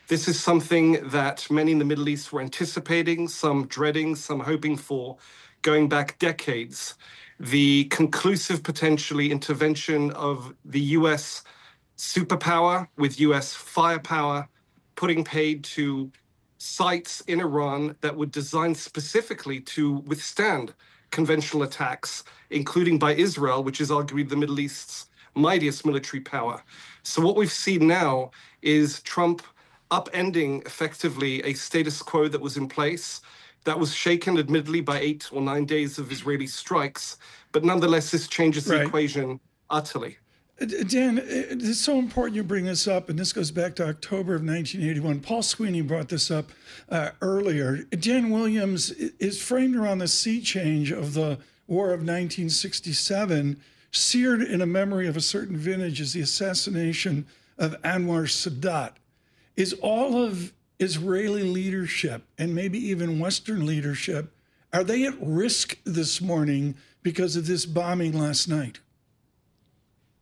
This is something that many in the Middle East were anticipating, some dreading, some hoping for, going back decades. The conclusive, potentially, intervention of the US superpower with US firepower, putting paid to sites in Iran that were designed specifically to withstand conventional attacks, including by Israel, which is arguably the Middle East's mightiest military power. So what we've seen now is Trump upending effectively a status quo that was in place, that was shaken admittedly by 8 or 9 days of Israeli strikes, but nonetheless this changes the equation utterly. Dan, it's so important you bring this up, and this goes back to October of 1981. Paul Sweeney brought this up earlier. Dan Williams is framed around the sea change of the War of 1967, seared in a memory of a certain vintage as the assassination of Anwar Sadat. Is all of Israeli leadership, and maybe even Western leadership, are they at risk this morning because of this bombing last night?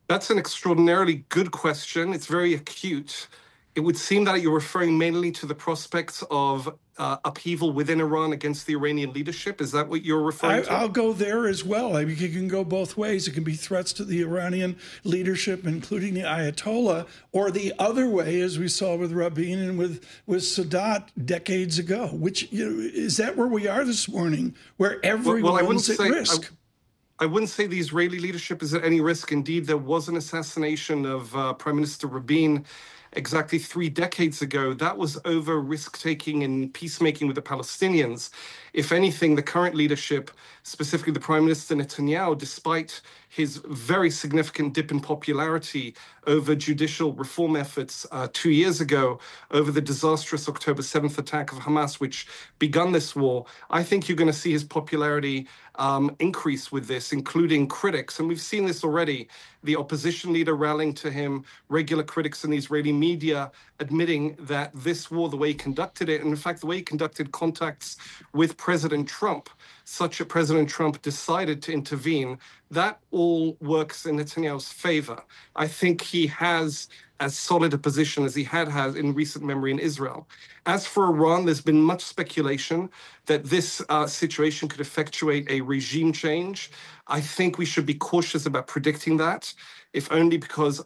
That's an extraordinarily good question. It's very acute. It would seem that you're referring mainly to the prospects of upheaval within Iran against the Iranian leadership. Is that what you're referring to? I'll go there as well. I mean, it can go both ways. It can be threats to the Iranian leadership, including the Ayatollah, or the other way, as we saw with Rabin and with Sadat decades ago. Which, is that where we are this morning, where everyone's at risk? I wouldn't say the Israeli leadership is at any risk. Indeed, there was an assassination of Prime Minister Rabin exactly 3 decades ago. That was over risk-taking and peacemaking with the Palestinians. If anything, the current leadership, specifically the Prime Minister Netanyahu, despite his very significant dip in popularity over judicial reform efforts 2 years ago, over the disastrous October 7th attack of Hamas, which begun this war, I think you're going to see his popularity increase with this, including critics. And we've seen this already. The opposition leader rallying to him, regular critics in the Israeli media admitting that this war, the way he conducted it, and in fact, the way he conducted contacts with President Trump, such that President Trump decided to intervene, that all works in Netanyahu's favor. I think he has as solid a position as he had in recent memory in Israel. As for Iran, there's been much speculation that this situation could effectuate a regime change. I think we should be cautious about predicting that, if only because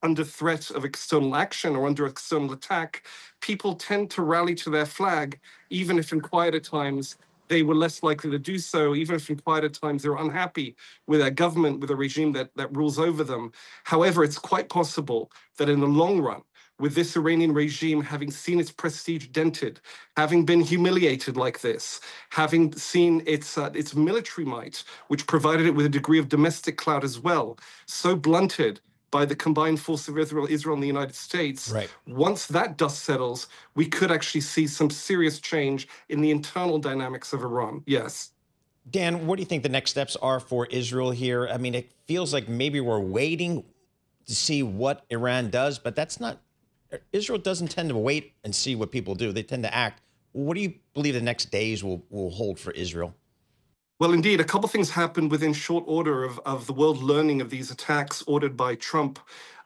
under threat of external action or under external attack, people tend to rally to their flag, even if in quieter times they were less likely to do so, even if in quieter times they're unhappy with their government, with a regime that rules over them. However, it's quite possible that in the long run, with this Iranian regime having seen its prestige dented, having been humiliated like this, having seen its military might, which provided it with a degree of domestic clout as well, so blunted by the combined force of Israel and the United States. Right. Once that dust settles, we could actually see some serious change in the internal dynamics of Iran. Yes. Dan, what do you think the next steps are for Israel here? I mean, it feels like maybe we're waiting to see what Iran does, but that's not. Israel doesn't tend to wait and see what people do. They tend to act. What do you believe the next days will hold for Israel? Well, indeed, a couple of things happened within short order of the world learning of these attacks ordered by Trump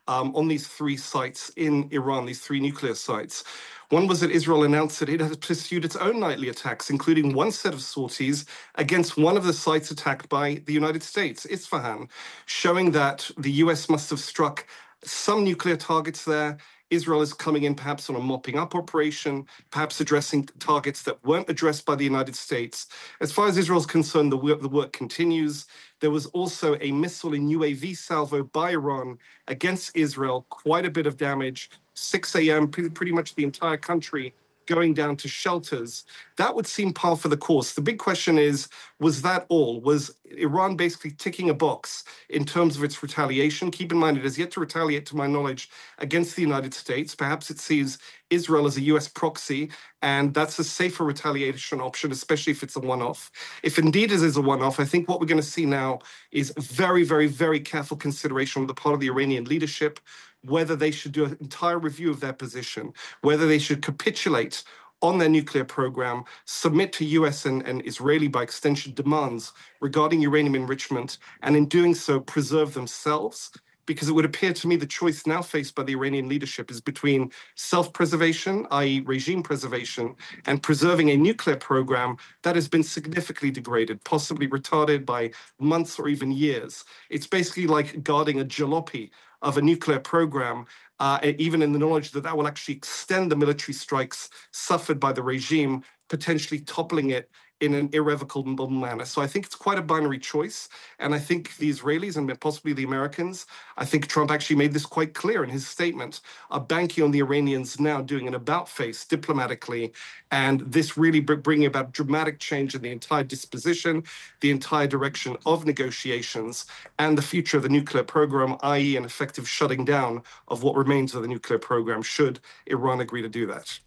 on these 3 sites in Iran, these 3 nuclear sites. One was that Israel announced that it had pursued its own nightly attacks, including one set of sorties against one of the sites attacked by the United States, Isfahan, showing that the U.S. must have struck some nuclear targets there. Israel is coming in perhaps on a mopping up operation, perhaps addressing targets that weren't addressed by the United States. As far as Israel is concerned, the work continues. There was also a missile and UAV salvo by Iran against Israel, quite a bit of damage, 6 a.m., pretty much the entire country going down to shelters. That would seem par for the course. The big question is, was that all? Was Iran basically ticking a box in terms of its retaliation? Keep in mind, it has yet to retaliate, to my knowledge, against the United States. Perhaps it sees Israel as a U.S. proxy, and that's a safer retaliation option, especially if it's a one-off. If indeed it is a one-off, I think what we're going to see now is very, very, very careful consideration on the part of the Iranian leadership, whether they should do an entire review of their position, whether they should capitulate on their nuclear program, submit to U.S. and Israeli, by extension, demands regarding uranium enrichment, and in doing so, preserve themselves because it would appear to me the choice now faced by the Iranian leadership is between self-preservation, i.e. regime preservation, and preserving a nuclear program that has been significantly degraded, possibly retarded by months or even years. It's basically like guarding a jalopy of a nuclear program, even in the knowledge that that will actually extend the military strikes suffered by the regime, potentially toppling it in an irrevocable manner. So I think it's quite a binary choice. And I think the Israelis and possibly the Americans, I think Trump actually made this quite clear in his statement, are banking on the Iranians now doing an about-face diplomatically, and this really bringing about dramatic change in the entire disposition, the entire direction of negotiations, and the future of the nuclear program, i.e. an effective shutting down of what remains of the nuclear program should Iran agree to do that.